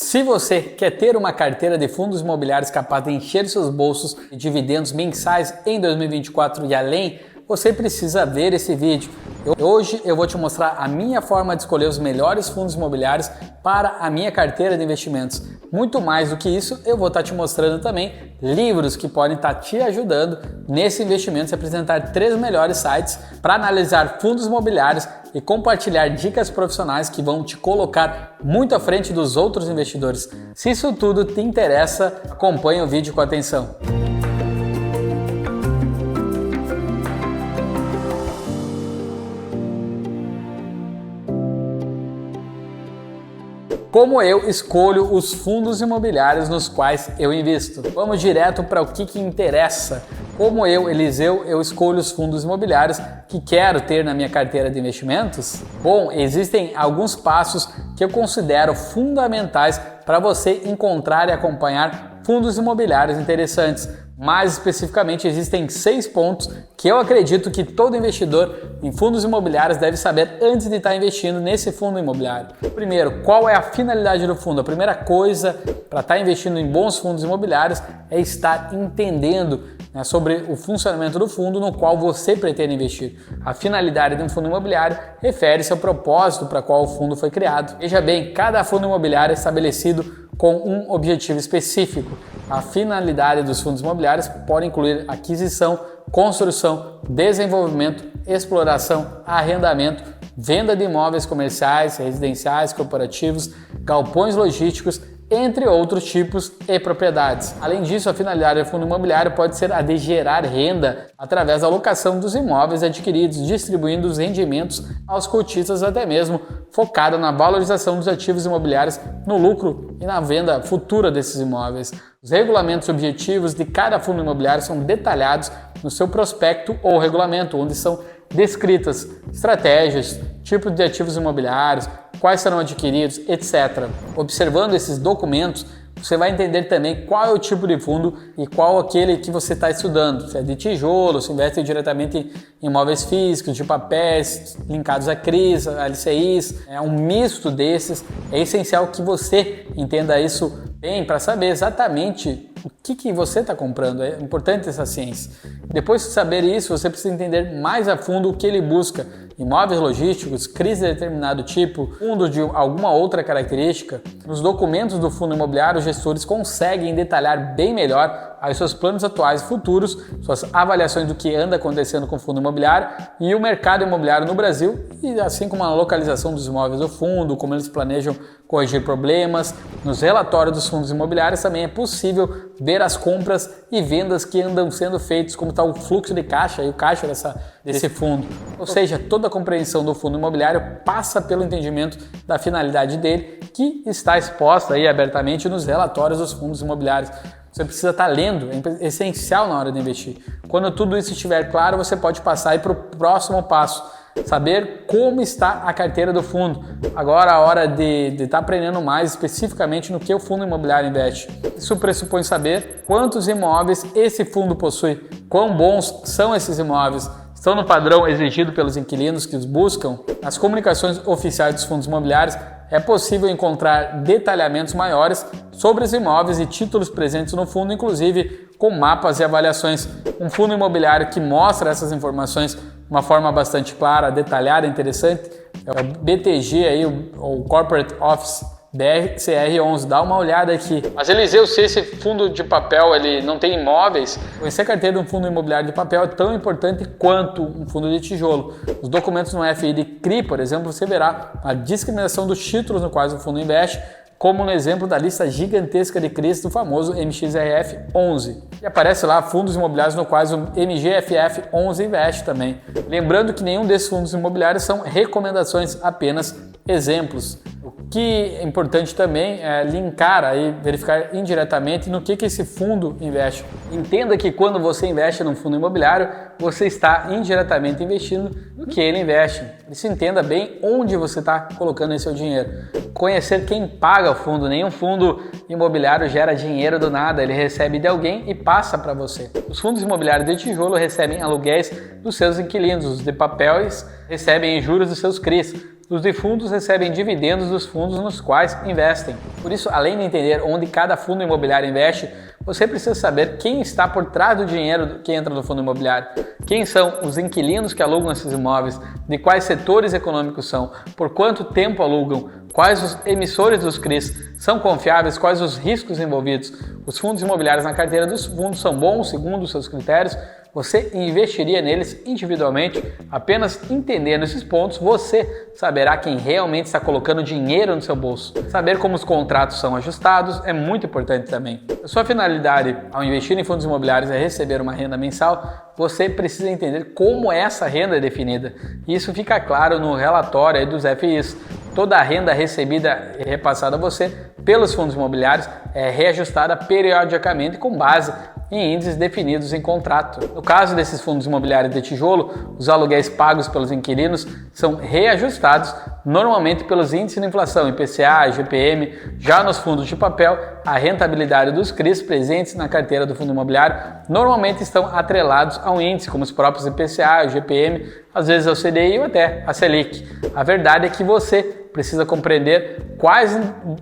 Se você quer ter uma carteira de fundos imobiliários capaz de encher seus bolsos de dividendos mensais em 2024 e além, você precisa ver esse vídeo. Hoje eu vou te mostrar a minha forma de escolher os melhores fundos imobiliários para a minha carteira de investimentos. Muito mais do que isso, eu vou estar te mostrando também livros que podem estar te ajudando nesse investimento e apresentar 3 melhores sites para analisar fundos imobiliários e compartilhar dicas profissionais que vão te colocar muito à frente dos outros investidores. Se isso tudo te interessa, acompanhe o vídeo com atenção. Como eu escolho os fundos imobiliários nos quais eu invisto? Vamos direto para o que interessa. Como eu, Eliseu, eu escolho os fundos imobiliários que quero ter na minha carteira de investimentos? Bom, existem alguns passos que eu considero fundamentais para você encontrar e acompanhar fundos imobiliários interessantes. Mais especificamente, existem 6 pontos que eu acredito que todo investidor em fundos imobiliários deve saber antes de estar investindo nesse fundo imobiliário. Primeiro, qual é a finalidade do fundo? A primeira coisa para estar investindo em bons fundos imobiliários é estar entendendo sobre o funcionamento do fundo no qual você pretende investir. A finalidade de um fundo imobiliário refere-se ao propósito para qual o fundo foi criado. Veja bem, cada fundo imobiliário é estabelecido com um objetivo específico. A finalidade dos fundos imobiliários pode incluir aquisição, construção, desenvolvimento, exploração, arrendamento, venda de imóveis comerciais, residenciais, corporativos, galpões logísticos, entre outros tipos e propriedades. Além disso, a finalidade do fundo imobiliário pode ser a de gerar renda através da alocação dos imóveis adquiridos, distribuindo os rendimentos aos cotistas, até mesmo focada na valorização dos ativos imobiliários, no lucro e na venda futura desses imóveis. Os regulamentos objetivos de cada fundo imobiliário são detalhados no seu prospecto ou regulamento, onde são descritas estratégias, tipos de ativos imobiliários, quais serão adquiridos, etc. Observando esses documentos, você vai entender também qual é o tipo de fundo e qual aquele que você está estudando. Se é de tijolo, se investe diretamente em imóveis físicos, de papéis, linkados a CRIs, a LCIs, é um misto desses. É essencial que você entenda isso bem para saber exatamente o que você está comprando. É importante essa ciência. Depois de saber isso, você precisa entender mais a fundo o que ele busca. Imóveis logísticos, CRIs de determinado tipo, fundos de alguma outra característica. Nos documentos do fundo imobiliário, os gestores conseguem detalhar bem melhor os seus planos atuais e futuros, suas avaliações do que anda acontecendo com o fundo imobiliário e o mercado imobiliário no Brasil, e assim como a localização dos imóveis do fundo, como eles planejam corrigir problemas. Nos relatórios dos fundos imobiliários também é possível ver as compras e vendas que andam sendo feitos, como está o fluxo de caixa e o caixa desse fundo. Ou seja, toda a compreensão do fundo imobiliário passa pelo entendimento da finalidade dele, que está exposta aí abertamente nos relatórios dos fundos imobiliários. Você precisa estar lendo, é essencial na hora de investir. Quando tudo isso estiver claro, você pode passar para o próximo passo. Saber como está a carteira do fundo. Agora a hora de estar aprendendo mais especificamente no que o fundo imobiliário investe. Isso pressupõe saber quantos imóveis esse fundo possui, quão bons são esses imóveis, estão no padrão exigido pelos inquilinos que os buscam. Nas comunicações oficiais dos fundos imobiliários é possível encontrar detalhamentos maiores sobre os imóveis e títulos presentes no fundo, inclusive com mapas e avaliações. Um fundo imobiliário que mostra essas informações de uma forma bastante clara, detalhada, interessante, é o BTG, aí, o Corporate Office BRCR11, dá uma olhada aqui. Mas Eliseu, se esse fundo de papel ele não tem imóveis, conhecer a carteira de um fundo imobiliário de papel é tão importante quanto um fundo de tijolo. Os documentos no FI de CRI, por exemplo, você verá a discriminação dos títulos no quais o fundo investe, como no exemplo da lista gigantesca de CRIs do famoso MXRF11. E aparece lá fundos imobiliários no quais o MGFF11 investe também. Lembrando que nenhum desses fundos imobiliários são recomendações, apenas exemplos. O que é importante também é linkar aí, verificar indiretamente no que esse fundo investe. Entenda que quando você investe num fundo imobiliário, você está indiretamente investindo no que ele investe. Isso, entenda bem onde você está colocando esse seu dinheiro. Conhecer quem paga o fundo. Nenhum fundo imobiliário gera dinheiro do nada, ele recebe de alguém e passa para você. Os fundos imobiliários de tijolo recebem aluguéis dos seus inquilinos, os de papéis recebem juros dos seus CRIs. Os de fundos recebem dividendos dos fundos nos quais investem. Por isso, além de entender onde cada fundo imobiliário investe, você precisa saber quem está por trás do dinheiro que entra no fundo imobiliário, quem são os inquilinos que alugam esses imóveis, de quais setores econômicos são, por quanto tempo alugam, quais os emissores dos CRIs, são confiáveis, quais os riscos envolvidos. Os fundos imobiliários na carteira dos fundos são bons segundo os seus critérios. Você investiria neles individualmente? Apenas entendendo esses pontos, você saberá quem realmente está colocando dinheiro no seu bolso. Saber como os contratos são ajustados é muito importante também. A sua finalidade ao investir em fundos imobiliários é receber uma renda mensal. Você precisa entender como essa renda é definida. Isso fica claro no relatório dos FIs. Toda a renda recebida e repassada a você pelos fundos imobiliários é reajustada periodicamente com base em índices definidos em contrato. No caso desses fundos imobiliários de tijolo, os aluguéis pagos pelos inquilinos são reajustados normalmente pelos índices de inflação, IPCA, IGPM. Já nos fundos de papel, a rentabilidade dos CRIs presentes na carteira do fundo imobiliário normalmente estão atrelados a um índice, como os próprios IPCA, IGPM, às vezes ao CDI ou até a Selic. A verdade é que você precisa compreender quais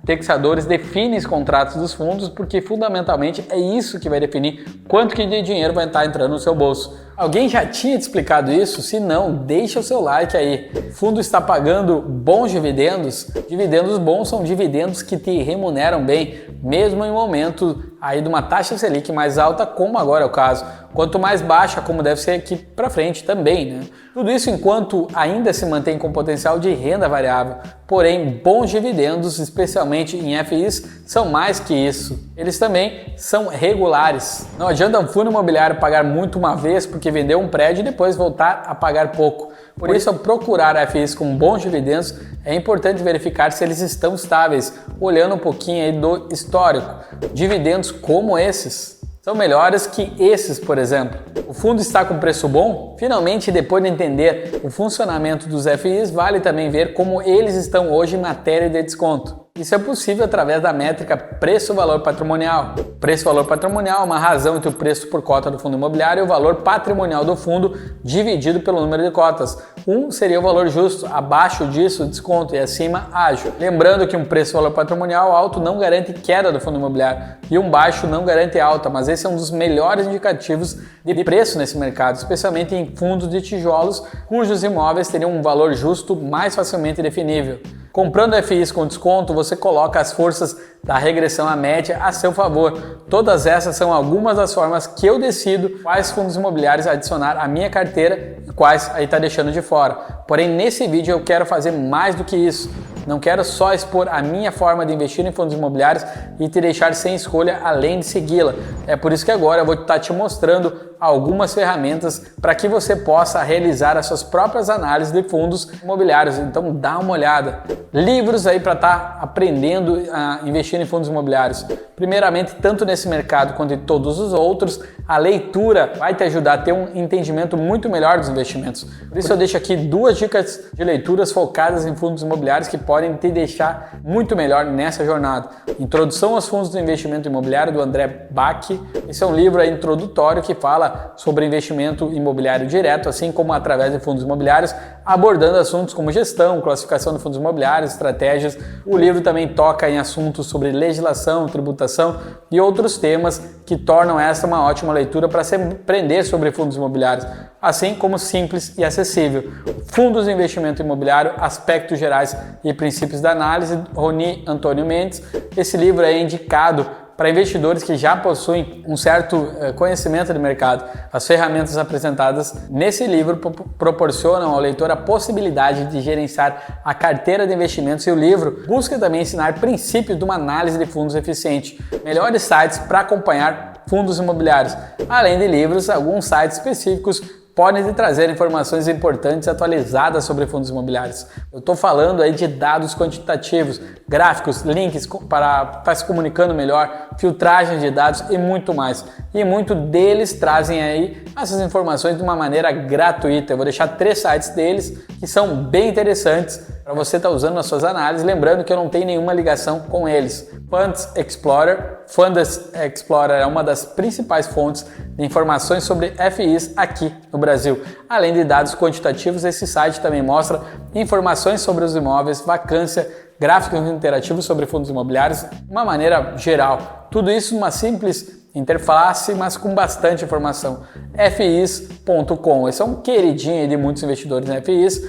indexadores definem os contratos dos fundos, porque fundamentalmente é isso que vai definir quanto que de dinheiro vai estar entrando no seu bolso. Alguém já tinha te explicado isso? Se não, deixa o seu like aí. O fundo está pagando bons dividendos? Dividendos bons são dividendos que te remuneram bem, mesmo em momento aí de uma taxa Selic mais alta, como agora é o caso. Quanto mais baixa, como deve ser aqui para frente também, né? Tudo isso enquanto ainda se mantém com potencial de renda variável. Porém, bons dividendos, especialmente em FIs, são mais que isso. Eles também são regulares. Não adianta um fundo imobiliário pagar muito uma vez porque vendeu um prédio e depois voltar a pagar pouco. Por isso, ao procurar FIs com bons dividendos, é importante verificar se eles estão estáveis, olhando um pouquinho aí do histórico. Dividendos como esses são melhores que esses, por exemplo. O fundo está com preço bom? Finalmente, depois de entender o funcionamento dos FIs, vale também ver como eles estão hoje em matéria de desconto. Isso é possível através da métrica preço-valor patrimonial. Preço-valor patrimonial é uma razão entre o preço por cota do fundo imobiliário e o valor patrimonial do fundo dividido pelo número de cotas. Um seria o valor justo, abaixo disso desconto e acima ágio. Lembrando que um preço-valor patrimonial alto não garante queda do fundo imobiliário e um baixo não garante alta, mas esse é um dos melhores indicativos de preço nesse mercado, especialmente em fundos de tijolos cujos imóveis teriam um valor justo mais facilmente definível. Comprando FIs com desconto, você coloca as forças da regressão à média a seu favor. Todas essas são algumas das formas que eu decido quais fundos imobiliários adicionar à minha carteira e quais aí está deixando de fora. Porém, nesse vídeo eu quero fazer mais do que isso. Não quero só expor a minha forma de investir em fundos imobiliários e te deixar sem escolha além de segui-la. É por isso que agora eu vou estar te mostrando algumas ferramentas para que você possa realizar as suas próprias análises de fundos imobiliários. Então dá uma olhada. Livros aí para estar aprendendo a investir em fundos imobiliários. Primeiramente, tanto nesse mercado quanto em todos os outros, a leitura vai te ajudar a ter um entendimento muito melhor dos investimentos. Por isso eu deixo aqui 2 dicas de leituras focadas em fundos imobiliários que podem te deixar muito melhor nessa jornada. Introdução aos Fundos do Investimento Imobiliário, do André Bach. Esse é um livro introdutório que fala sobre investimento imobiliário direto, assim como através de fundos imobiliários, abordando assuntos como gestão, classificação de fundos imobiliários, estratégias. O livro também toca em assuntos sobre legislação, tributação e outros temas que tornam essa uma ótima leitura para se aprender sobre fundos imobiliários, assim como simples e acessível. Fundos de Investimento Imobiliário, Aspectos Gerais e Princípios da Análise, Rony Antônio Mendes. Esse livro é indicado para investidores que já possuem um certo conhecimento de mercado. As ferramentas apresentadas nesse livro proporcionam ao leitor a possibilidade de gerenciar a carteira de investimentos, e o livro busca também ensinar princípios de uma análise de fundos eficiente, melhores sites para acompanhar fundos imobiliários. Além de livros, alguns sites específicos podem te trazer informações importantes atualizadas sobre fundos imobiliários. Eu estou falando aí de dados quantitativos, gráficos, links para estar se comunicando melhor, filtragem de dados e muito mais. E muito deles trazem aí essas informações de uma maneira gratuita. Eu vou deixar 3 sites deles que são bem interessantes para você estar usando nas suas análises, lembrando que eu não tenho nenhuma ligação com eles. Funds Explorer é uma das principais fontes de informações sobre FIs aqui no Brasil. Além de dados quantitativos, esse site também mostra informações sobre os imóveis, vacância, gráficos interativos sobre fundos imobiliários, de uma maneira geral. Tudo isso numa simples interface, mas com bastante informação. FIs.com, esse é um queridinho de muitos investidores em FIs.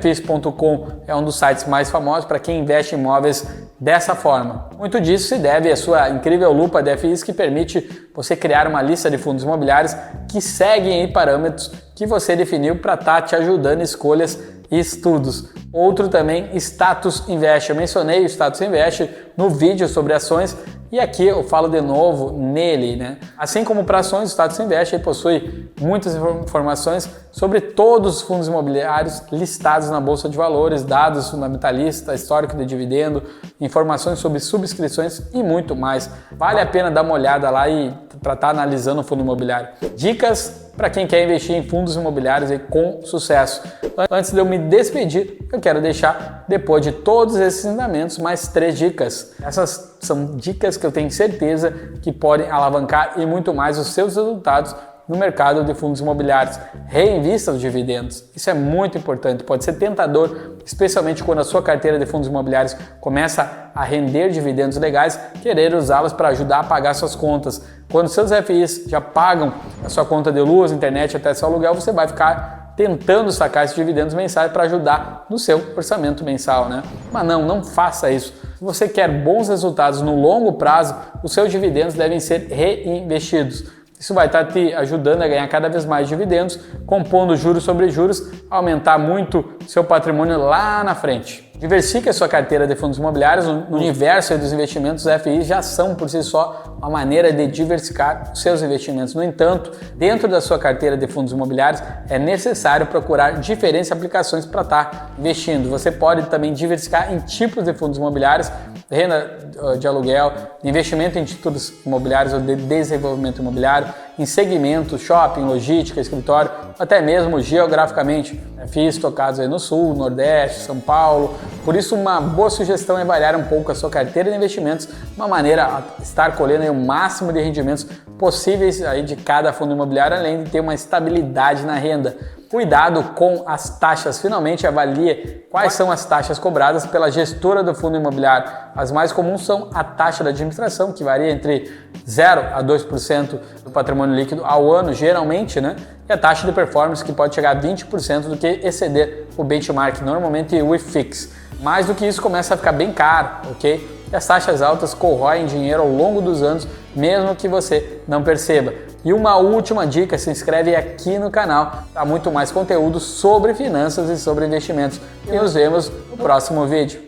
FIs.com é um dos sites mais famosos para quem investe em imóveis dessa forma. Muito disso se deve à sua incrível lupa de FIs, que permite você criar uma lista de fundos imobiliários que seguem parâmetros que você definiu para estar te ajudando em escolhas e estudos. Outro também, Status Invest. Eu mencionei o Status Invest no vídeo sobre ações e aqui eu falo de novo nele, né? Assim como para ações, o Status Invest possui muitas informações sobre todos os fundos imobiliários listados na Bolsa de Valores, dados fundamentalistas, histórico de dividendo, informações sobre subscrições e muito mais. Vale a pena dar uma olhada lá e para estar analisando o fundo imobiliário. Dicas para quem quer investir em fundos imobiliários com sucesso. Antes de eu me despedir, eu quero deixar, depois de todos esses ensinamentos, mais 3 dicas. Essas são dicas que eu tenho certeza que podem alavancar e muito mais os seus resultados no mercado de fundos imobiliários. Reinvista os dividendos. Isso é muito importante. Pode ser tentador, especialmente quando a sua carteira de fundos imobiliários começa a render dividendos legais, querer usá-los para ajudar a pagar suas contas. Quando seus FIs já pagam a sua conta de luz, internet, até seu aluguel, você vai ficar tentando sacar esses dividendos mensais para ajudar no seu orçamento mensal, né? Mas não faça isso. Se você quer bons resultados no longo prazo, os seus dividendos devem ser reinvestidos. Isso vai estar te ajudando a ganhar cada vez mais dividendos, compondo juros sobre juros, aumentar muito seu patrimônio lá na frente. Diversifique a sua carteira de fundos imobiliários. No universo dos investimentos, os FIs já são por si só uma maneira de diversificar os seus investimentos. No entanto, dentro da sua carteira de fundos imobiliários, é necessário procurar diferentes aplicações para estar investindo. Você pode também diversificar em tipos de fundos imobiliários, renda de aluguel, investimento em títulos imobiliários ou de desenvolvimento imobiliário, em segmentos, shopping, logística, escritório, até mesmo geograficamente. FIs tocados aí no Sul, Nordeste, São Paulo. Por isso, uma boa sugestão é variar um pouco a sua carteira de investimentos, uma maneira a estar colhendo aí o máximo de rendimentos possíveis aí de cada fundo imobiliário, além de ter uma estabilidade na renda. Cuidado com as taxas. Finalmente, avalie quais são as taxas cobradas pela gestora do fundo imobiliário. As mais comuns são a taxa da administração, que varia entre 0 a 2% do patrimônio líquido ao ano, geralmente, né? E a taxa de performance, que pode chegar a 20% do que exceder o benchmark, normalmente o IFIX. Mais do que isso, começa a ficar bem caro, ok? E as taxas altas corroem dinheiro ao longo dos anos, mesmo que você não perceba. E uma última dica, se inscreve aqui no canal, há muito mais conteúdo sobre finanças e sobre investimentos. E nos vemos no próximo vídeo.